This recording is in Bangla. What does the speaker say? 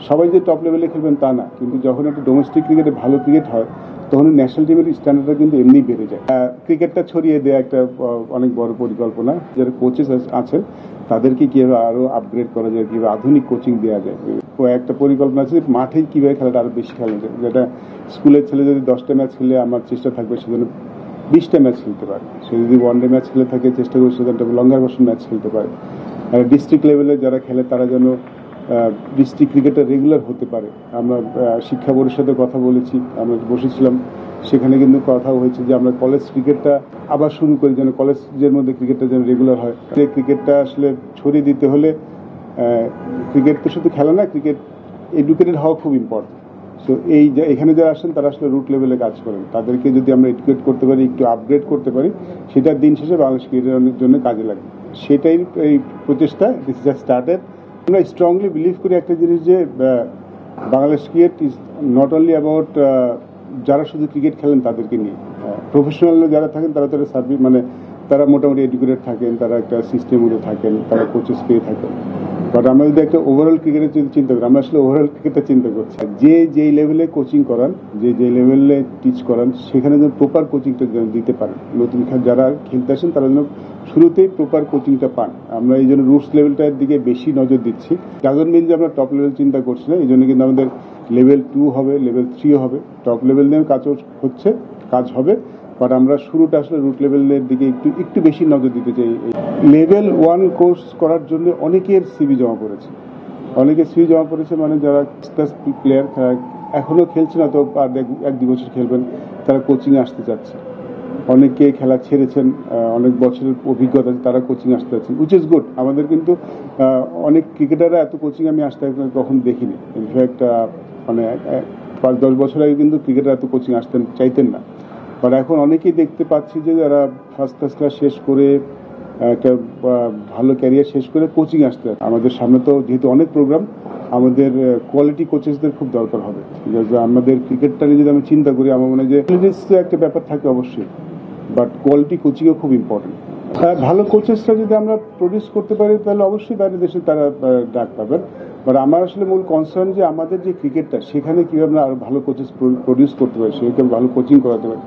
সবাই যে টপ লেভেলে খেলবেন তা না, কিন্তু যখন একটা ডোমেস্টিক ক্রিকেটে ভালো ক্রিকেট হয় তখন ন্যাশনাল টিমের স্ট্যান্ডার্ডটা কিন্তু এমনি বেড়ে যায়। ক্রিকেটটা ছড়িয়ে দেওয়া একটা অনেক বড় পরিকল্পনা। যারা কোচেস আছেন তাদেরকে কিভাবে আরো আপগ্রেড করা যায়, কিভাবে আধুনিক কোচিং দেওয়া যায়, একটা পরিকল্পনা আছে মাঠে কিভাবে খেলাটা আরো বেশি খেলা যায়। যেটা স্কুলের ছেলে যদি 10টা ম্যাচ খেলে আমার চেষ্টা থাকবে সেজন্য 20টা ম্যাচ খেলতে পারে। সে যদি ওয়ানডে ম্যাচ খেলে থাকে চেষ্টা করবে সেজন্য লঙ্গার ভার্সন ম্যাচ খেলতে পারে। ডিস্ট্রিক্ট লেভেলে যারা খেলে তারা যেন ডিস্ট্রিক্ট ক্রিকেটে রেগুলার হতে পারে। আমরা শিক্ষা পরিষদের কথা বলেছি, আমরা বসেছিলাম, সেখানে কিন্তু কথা হয়েছে যে আমরা কলেজ ক্রিকেটটা আবার শুরু করি, যেন কলেজের মধ্যে ক্রিকেটটা যেন রেগুলার হয়। ক্রিকেটটা আসলে ছড়িয়ে দিতে হলে ক্রিকেট তো শুধু খেলা না, ক্রিকেট এডুকেটেড হওয়া খুব ইম্পর্টেন্ট। সো এই এখানে যারা আসেন তারা আসলে রুট লেভেলে কাজ করেন, তাদেরকে যদি আমরা এডুকেট করতে পারি, একটু আপগ্রেড করতে পারি, সেটা দিন শেষে বাংলাদেশ ক্রিকেটের জন্য কাজে লাগে। সেটাই এই প্রচেষ্টা, দিস ইজ স্টার্টেড। আমরা স্ট্রংলি বিলিভ করি একটা জিনিস যে Bangladesh cricket is not only about যারা শুধু ক্রিকেট খেলেন তাদেরকে নিয়ে। প্রফেশনাল যারা থাকেন তারা তারা সার্ভিস মানে তারা মোটামুটি এডুকেটেড থাকেন, তারা একটা সিস্টেমের মধ্যে থাকেন, তারা কোচেস পেয়ে থাকেন। বাট আমরা যদি একটা ওভারঅল ক্রিকেটের যদি চিন্তা করি, আমরা আসলে ওভারঅল ক্রিকেটটা চিন্তা করছি। যে যেই লেভেলে কোচিং করান, যে লেভেলে টিচ করান, সেখানে যেন প্রপার কোচিংটা দিতে পারেন। নতুন যারা খেলতে আসেন তারা যেন শুরুতেই প্রপার কোচিংটা পান। আমরা এই জন্য রুটস লেভেলটার দিকে বেশি নজর দিচ্ছি। ডাজন্ট মিন যে আমরা টপ লেভেল চিন্তা করছি না, এই জন্য কিন্তু আমাদের লেভেল 2 হবে, লেভেল 3 হবে। টপ লেভেল নিয়ে কাজ হবে, বাট আমরা শুরুটা আসলে রুট লেভেলের দিকে একটু বেশি নজর দিতে চাই। লেভেল 1 কোর্স করার জন্য অনেকের সিভি জমা পড়েছে, মানে যারা প্লেয়ার এখনো খেলছে না, তো আর 1-2 বছর খেলবেন, তারা কোচিং আসতে চাচ্ছে। অনেকে খেলা ছেড়েছেন, অনেক বছরের অভিজ্ঞতা আছে, তারা কোচিং আসতে চাচ্ছেন, উইচ ইজ গুড। আমাদের কিন্তু অনেক ক্রিকেটাররা এত কোচিং আমি আসতে কখন দেখিনি। ইনফ্যাক্ট মানে 5-10 বছর আগে কিন্তু ক্রিকেটার এত কোচিং চাইতেন না। বাট এখন অনেকেই দেখতে পাচ্ছি যে যারা ফার্স্ট ক্লাস শেষ করে একটা ভালো ক্যারিয়ার শেষ করে কোচিং আসতে। আমাদের সামনে তো যেহেতু অনেক প্রোগ্রাম, আমাদের কোয়ালিটি কোচেসদের খুব দরকার হবে। আমাদের ক্রিকেটটা নিয়ে যদি আমি চিন্তা করি, আমার মনে হয় যে একটা ব্যাপার থাকে অবশ্যই, বাট কোয়ালিটি কোচিংও খুব ইম্পর্টেন্ট। ভালো কোচেসটা যদি আমরা প্রডিউস করতে পারি তাহলে অবশ্যই বাইরের দেশে তারা ডাক পাবেন। বাট আমার আসলে মূল কনসার্ন যে আমাদের যে ক্রিকেটটা, সেখানে কিভাবে আমরা আরো ভালো কোচেস প্রডিউস করতে পারি, সেখানে ভালো কোচিং করাতে পারি।